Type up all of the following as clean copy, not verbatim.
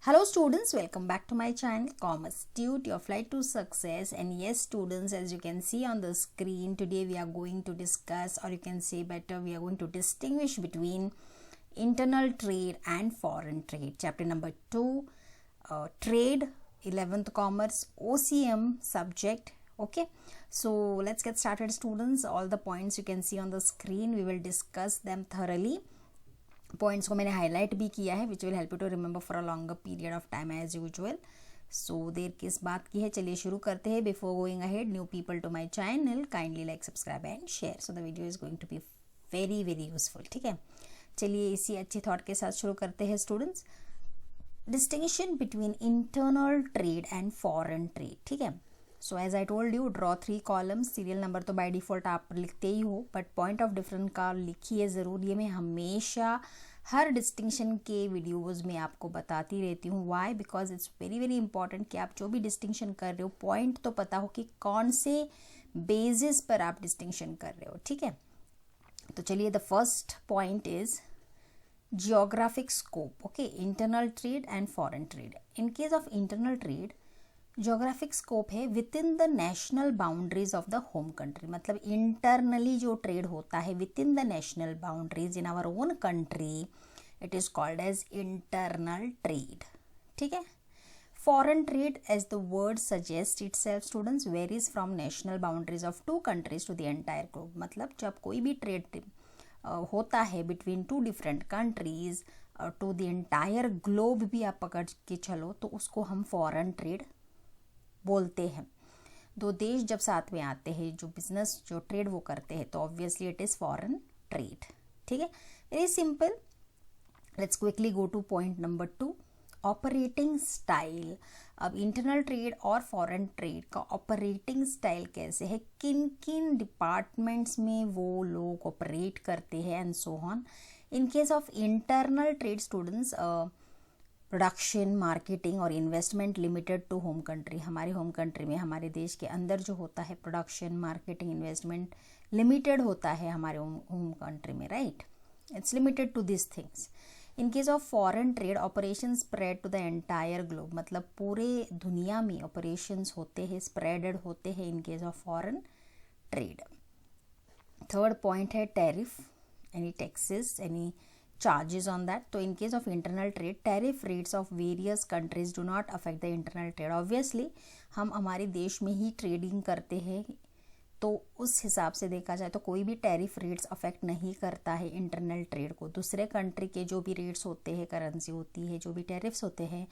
Hello students, welcome back to my channel Commerce Tute, your flight to success. And yes students, as you can see on the screen, today we are going to discuss, or you can say better, we are going to distinguish between internal trade and foreign trade. Chapter number 2, trade, 11th commerce, OCM subject. Okay, so let's get started students. All the points you can see on the screen, we will discuss them thoroughly. Points को मैंने highlight भी किया है which will help you to remember for a longer period of time as usual. So देर किस बात की है, चलिए शुरू करते हैं. Before going ahead, new people to my channel, kindly like, subscribe and share so the video is going to be very very useful. ठीक है, चलिए इसी अच्छे थॉट के साथ शुरू करते हैं students. Distinction between internal trade and foreign trade. ठीक है, so as I told you, draw 3 columns. Serial number तो बाय डिफॉल्ट आप लिखते ही हो, बट पॉइंट ऑफ डिफरेंस का लिखिए ज़रूर. ये मैं हमेशा हर डिस्टिंक्शन के वीडियोस में आपको बताती रहती हूँ. Why? Because it's very very important कि आप जो भी डिस्टिंक्शन कर रहे हो, पॉइंट तो पता हो कि कौन से बेसिस पर आप डिस्टिंक्शन कर रहे हो. ठीक है, तो चलिए the first point is geographic scope. Okay, internal trade and foreign trade. In case of internal trade, geographic scope है within the national boundaries of the home country. मतलब इंटरनली जो ट्रेड होता है within the national boundaries in our own country, it is called as internal trade. ठीक है, foreign trade as the word suggest itself students varies from national boundaries of 2 countries to the entire globe. मतलब जब कोई भी trade होता है between 2 different countries to the entire globe भी आप पकड़ के चलो तो उसको हम फॉरेन ट्रेड बोलते हैं. 2 देश जब साथ में आते हैं, जो बिजनेस जो ट्रेड वो करते हैं, तो obviously it is foreign trade. ठीक है, very simple. Let's quickly go two point number 2, operating style. अब इंटरनल ट्रेड और फॉरेन ट्रेड का ऑपरेटिंग स्टाइल कैसे है, किन किन डिपार्टमेंट्स में वो लोग ऑपरेट करते हैं and so on. In case of internal trade students, production, marketing और investment limited to home country. हमारे होम कंट्री में, हमारे देश के अंदर जो होता है, प्रोडक्शन, मार्केटिंग, इन्वेस्टमेंट लिमिटेड होता है हमारे होम कंट्री में, right. It's limited to this things. In case of foreign trade, operation spread to the entire globe. मतलब पूरे दुनिया में ऑपरेशंस होते हैं, स्प्रेडेड होते हैं in case of foreign trade. Third point है tariff, any taxes, any charges on that. So in case of internal trade, tariff rates of various countries do not affect the internal trade. Obviously हम हमारे देश में ही trading करते हैं, तो उस हिसाब से देखा जाए तो कोई भी टैरिफ रेट्स अफेक्ट नहीं करता है इंटरनल ट्रेड को. दूसरे कंट्री के जो भी रेट्स होते हैं, करेंसी होती है, जो भी टैरिफ्स होते हैं,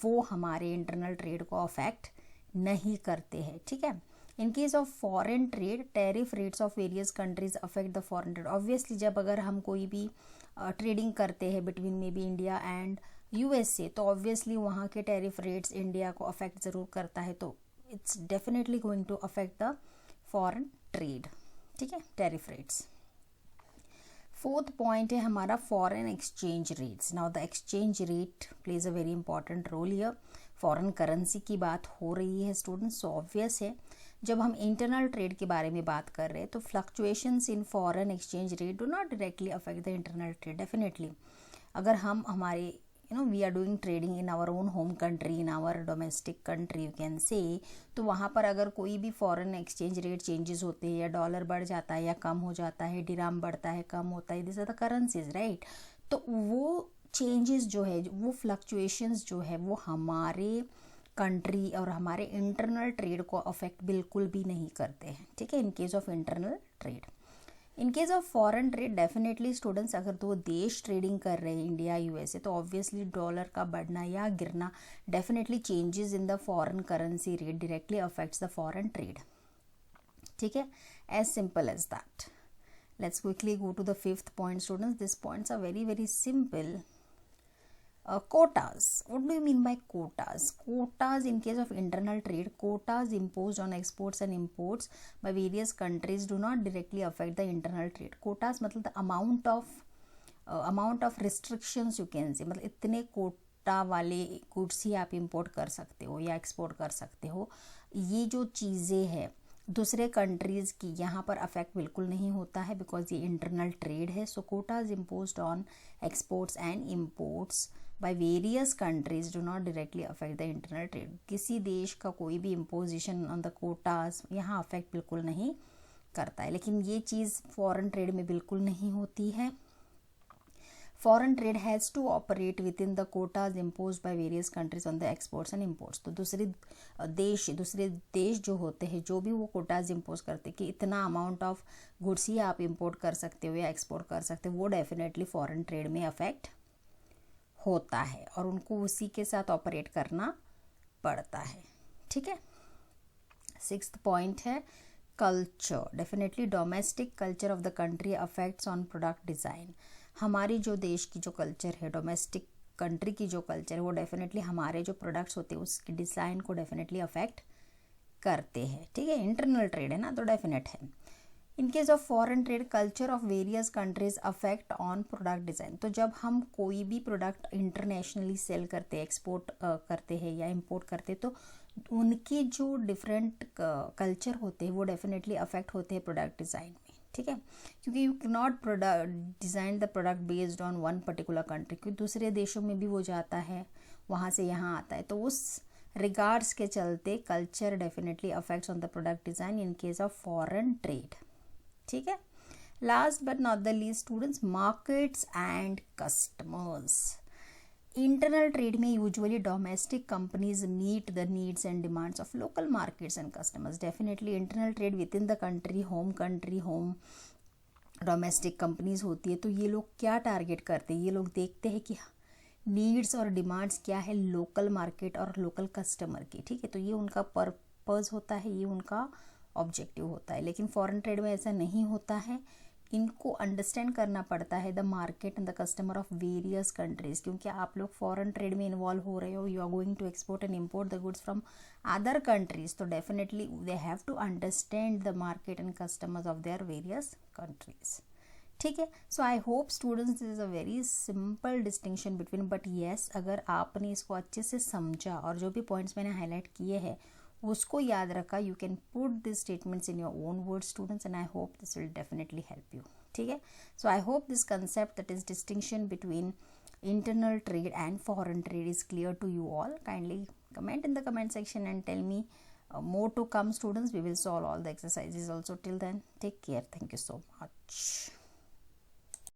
वो हमारे इंटरनल ट्रेड को अफेक्ट नहीं करते हैं. ठीक है, in case of foreign trade, tariff rates of various countries affect the foreign trade. Obviously जब अगर हम कोई भी ट्रेडिंग करते हैं between may be India and USA, तो ऑब्वियसली वहाँ के टैरिफ रेट्स इंडिया को अफेक्ट ज़रूर करता है, तो it's definitely going to affect the foreign trade. ठीक है, टैरिफ रेट्स. फोर्थ पॉइंट है हमारा foreign exchange rates. Now the exchange rate plays a very important role here. Foreign currency की बात हो रही है स्टूडेंट्स, सो ऑब्वियस है जब हम इंटरनल ट्रेड के बारे में बात कर रहे हैं तो fluctuations in foreign exchange rate do not directly affect the internal trade. Definitely अगर हम हमारे we are doing trading in our own home country, in our domestic country you can say, तो वहाँ पर अगर कोई भी फॉरेन एक्सचेंज रेट चेंजेस होते हैं, या डॉलर बढ़ जाता है या कम हो जाता है, डिराम बढ़ता है, कम होता है, this are the currencies, right. तो वो चेंजेस जो है, वो फ्लक्चुएशंस जो है, वो हमारे कंट्री और हमारे इंटरनल ट्रेड को अफेक्ट बिल्कुल भी नहीं करते हैं. ठीक है, in case of internal trade. In case of foreign trade, definitely students अगर 2 देश ट्रेडिंग कर रहे हैं, इंडिया यूएसए, तो ऑब्वियसली डॉलर का बढ़ना या गिरना, definitely changes in the foreign currency rate directly affects the foreign trade. ठीक है, as simple as that. Let's quickly go to the 5th point students. This points are very very simple. Quotas. What do you mean by quotas? Quotas in case of internal trade, quotas imposed on exports and imports by various countries do not directly affect the internal trade. Quotas मतलब the amount of restrictions you can say. मतलब इतने कोटा वाले goods ही आप import कर सकते हो या export कर सकते हो. ये जो चीज़ें हैं दूसरे कंट्रीज़ की, यहाँ पर अफेक्ट बिल्कुल नहीं होता है बिकॉज ये इंटरनल ट्रेड है. So quotas imposed on exports and imports by various countries do not directly affect the internal trade. किसी देश का कोई भी imposition on the quotas यहाँ affect बिल्कुल नहीं करता है, लेकिन ये चीज़ फॉरेन ट्रेड में बिल्कुल नहीं होती है. Foreign trade has to operate within the quotas imposed by various countries on the exports and imports. तो दूसरे देश जो होते हैं, जो भी वो कोटाज इम्पोज करते हैं कि इतना अमाउंट ऑफ गुड्स ही आप इम्पोर्ट कर सकते हो या एक्सपोर्ट कर सकते हो, वो डेफिनेटली फॉरेन ट्रेड में अफेक्ट होता है और उनको उसी के साथ ऑपरेट करना पड़ता है. ठीक है. 6th पॉइंट है culture. Definitely domestic culture of the country affects on product design. हमारी जो देश की जो कल्चर है, डोमेस्टिक कंट्री की जो कल्चर है, वो डेफिनेटली हमारे जो प्रोडक्ट्स होते हैं उसकी डिज़ाइन को डेफिनेटली अफेक्ट करते हैं. ठीक है. इंटरनल ट्रेड है ना, तो डेफिनेट है. In case of foreign trade culture of various countries affect on product design. तो जब हम कोई भी प्रोडक्ट इंटरनेशनली सेल करते हैं, एक्सपोर्ट करते हैं या इम्पोर्ट करते हैं, तो उनके जो डिफरेंट कल्चर होते हैं वो डेफिनेटली अफेक्ट होते हैं प्रोडक्ट डिज़ाइन में. ठीक है. क्योंकि you can not design the product based on one particular country, क्योंकि दूसरे देशों में भी वो जाता है, वहाँ से यहाँ आता है, तो उस रिगार्ड्स के चलते culture definitely affects on the product design in case of foreign trade. ठीक है. Last but not the least students, markets and customers. Internal trade में usually domestic companies meet the needs and demands of local markets and customers. Definitely internal trade within the country, home domestic companies होती है, तो ये लोग क्या target करते हैं, ये लोग देखते हैं कि नीड्स और डिमांड्स क्या है लोकल मार्केट और लोकल कस्टमर की. ठीक है. तो ये उनका पर्पस होता है, ये उनका ऑब्जेक्टिव होता है. लेकिन फॉरेन ट्रेड में ऐसा नहीं होता है. इनको अंडरस्टैंड करना पड़ता है the market and the customer of various countries, क्योंकि आप लोग फॉरेन ट्रेड में इन्वॉल्व हो रहे हो, you are going to export and import the goods from other countries, तो definitely they have to understand the market and customers of their various countries. ठीक है. So I hope students this is a very simple distinction between, but yes अगर आपने इसको अच्छे से समझा और जो भी पॉइंट्स मैंने हाईलाइट किए हैं उसको याद रखा, you can put this statements in your own word students, and I hope this will definitely help you. ठीक है. So I hope this concept that is distinction between internal trade and foreign trade is clear to you all. Kindly comment in the comment section and tell me more to come, students. We will solve all the exercises also. Till then, take care. Thank you so much.